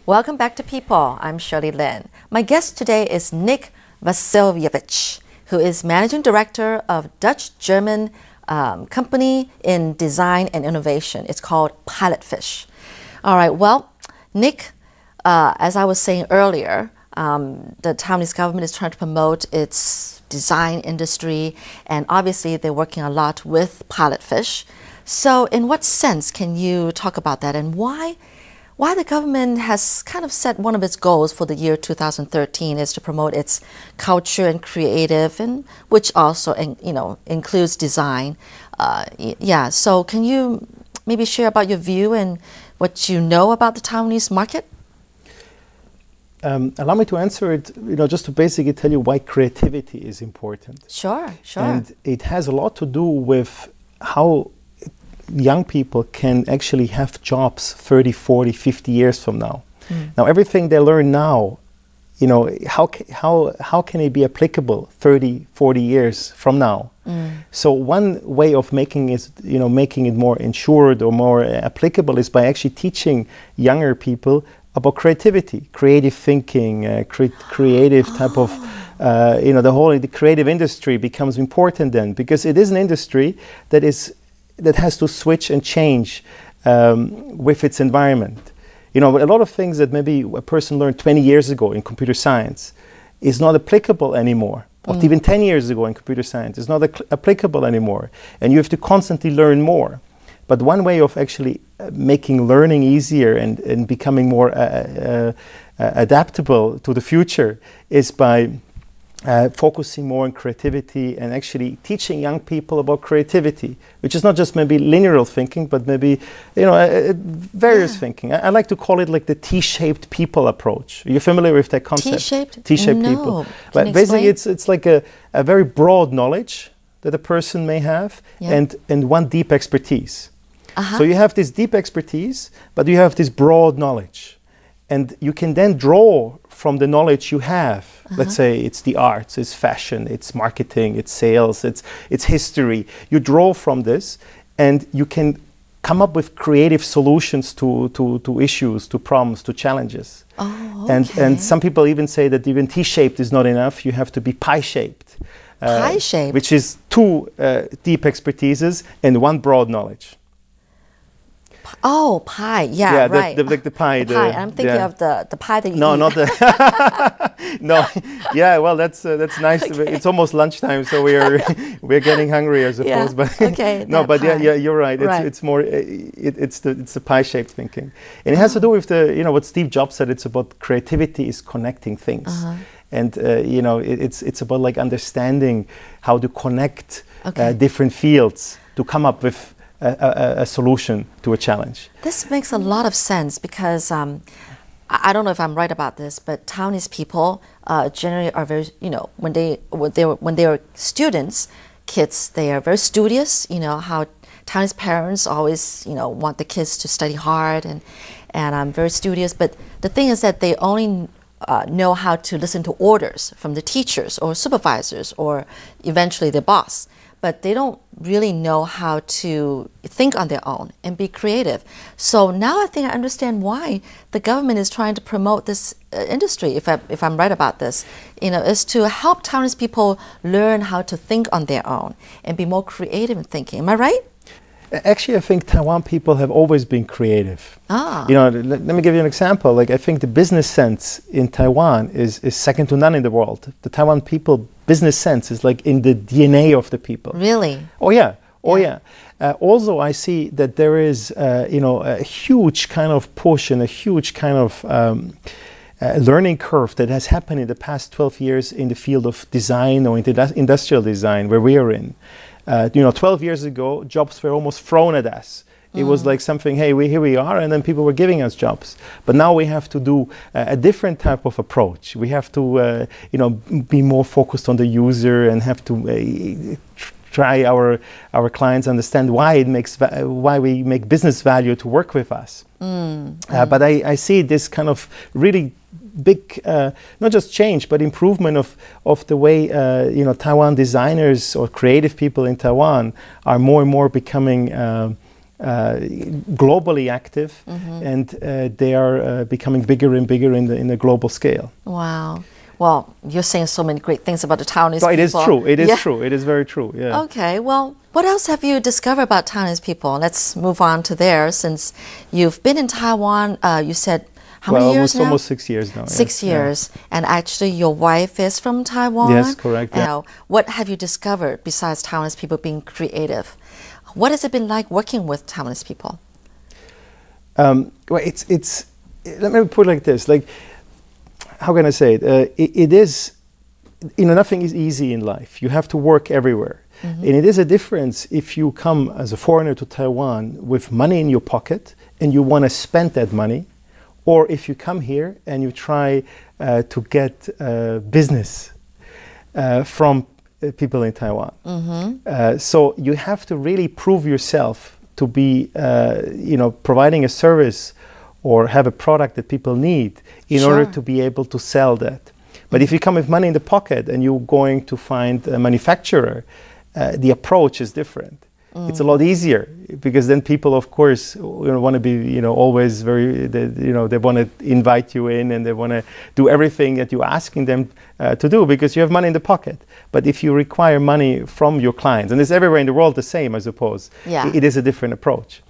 Welcome back to People. I'm Shirley Lin. My guest today is Nick Vasiljevic, who is Managing Director of Dutch-German company in design and innovation. It's called Pilotfish. All right, well, Nick, as I was saying earlier, the Taiwanese government is trying to promote its design industry, and obviously they're working a lot with Pilotfish. So in what sense can you talk about that, and why the government has kind of set one of its goals for the year 2013 is to promote its culture and creative, and which also includes design. Yeah, so can you maybe share about your view and what you know about the Taiwanese market? Allow me to answer it, just to basically tell you why creativity is important. Sure. And it has a lot to do with how young people can actually have jobs 30, 40, 50 years from now. Now, everything they learn now, how can it be applicable 30, 40 years from now? So one way of making it more insured or more applicable is by actually teaching younger people about creativity, creative thinking, creative type of, the creative industry becomes important then, because it is an industry that has to switch and change with its environment. A lot of things that maybe a person learned 20 years ago in computer science is not applicable anymore. Or even 10 years ago in computer science is not applicable anymore. And you have to constantly learn more. But one way of actually making learning easier and becoming more adaptable to the future is by focusing more on creativity and actually teaching young people about creativity, which is not just maybe linear thinking, but maybe various thinking. I like to call it like the T-shaped people approach. Are you familiar with that concept? T-shaped? T-shaped No. people. Can you basically, explain? it's like a very broad knowledge that a person may have, and one deep expertise. So you have this deep expertise, but you have this broad knowledge. And you can then draw from the knowledge you have. Let's say it's the arts, it's fashion, it's marketing, it's sales, it's history. You draw from this, and you can come up with creative solutions to issues, to problems, to challenges. Oh, okay. And some people even say that even T-shaped is not enough. You have to be pie-shaped. Pie-shaped? Which is two deep expertises and one broad knowledge. Oh, pie. Yeah, right. The pie. The pie. I'm thinking of the pie that you No, eat. not the. No. Yeah. Well, that's nice. Okay. It's almost lunchtime, so we're getting hungry, I suppose. Yeah. But Okay. no, but pie. yeah, you're right. It's more. It's the pie-shaped thinking, and it has to do with what Steve Jobs said. It's about creativity is connecting things, and it's about like understanding how to connect different fields to come up with a solution to a challenge. This makes a lot of sense because I don't know if I'm right about this, but Taiwanese people generally are very, when they are students, kids, they are very studious. How Taiwanese parents always, want the kids to study hard and I'm very studious. But the thing is that they only know how to listen to orders from the teachers or supervisors or eventually the boss. But they don't really know how to think on their own and be creative. So now I think I understand why the government is trying to promote this industry, if I'm right about this, is to help Taiwanese people learn how to think on their own and be more creative in thinking. Am I right? Actually, I think Taiwan people have always been creative. Ah. Let me give you an example. Like, I think the business sense in Taiwan is second to none in the world. The Taiwan people business sense is like in the DNA of the people. Really? Oh yeah. Oh yeah. Also, I see that there is a huge kind of push and a huge kind of learning curve that has happened in the past 12 years in the field of design or industrial design, where we are in. 12 years ago, jobs were almost thrown at us. It was like something, hey, here we are, and then people were giving us jobs. But now we have to do a different type of approach. We have to, be more focused on the user and have to try our clients understand why we make business value to work with us. But I see this kind of really big, not just change, but improvement of the way Taiwan designers or creative people in Taiwan are more and more becoming globally active, and they are becoming bigger and bigger in the global scale. Wow. Well, you're saying so many great things about the Taiwanese people. It is true. It is true. It is very true. Yeah. Okay. Well, what else have you discovered about Taiwanese people? Let's move on to there. Since you've been in Taiwan, you said how many years now? Almost 6 years now. 6 years. Yeah. And actually, your wife is from Taiwan. Yes, correct. Yeah. Now, what have you discovered besides Taiwanese people being creative? What has it been like working with Taiwanese people? Well, it's. Let me put it like this. Like, how can I say it? It is, nothing is easy in life. You have to work everywhere. And it is a difference if you come as a foreigner to Taiwan with money in your pocket and you want to spend that money, or if you come here and you try to get business from people in Taiwan. So you have to really prove yourself to be, providing a service or have a product that people need in order to be able to sell that. But if you come with money in the pocket and you're going to find a manufacturer, the approach is different. It's a lot easier because then people, of course, want to be, always very, they want to invite you in and they want to do everything that you're asking them to do because you have money in the pocket. But if you require money from your clients, and it's everywhere in the world the same, I suppose, it is a different approach.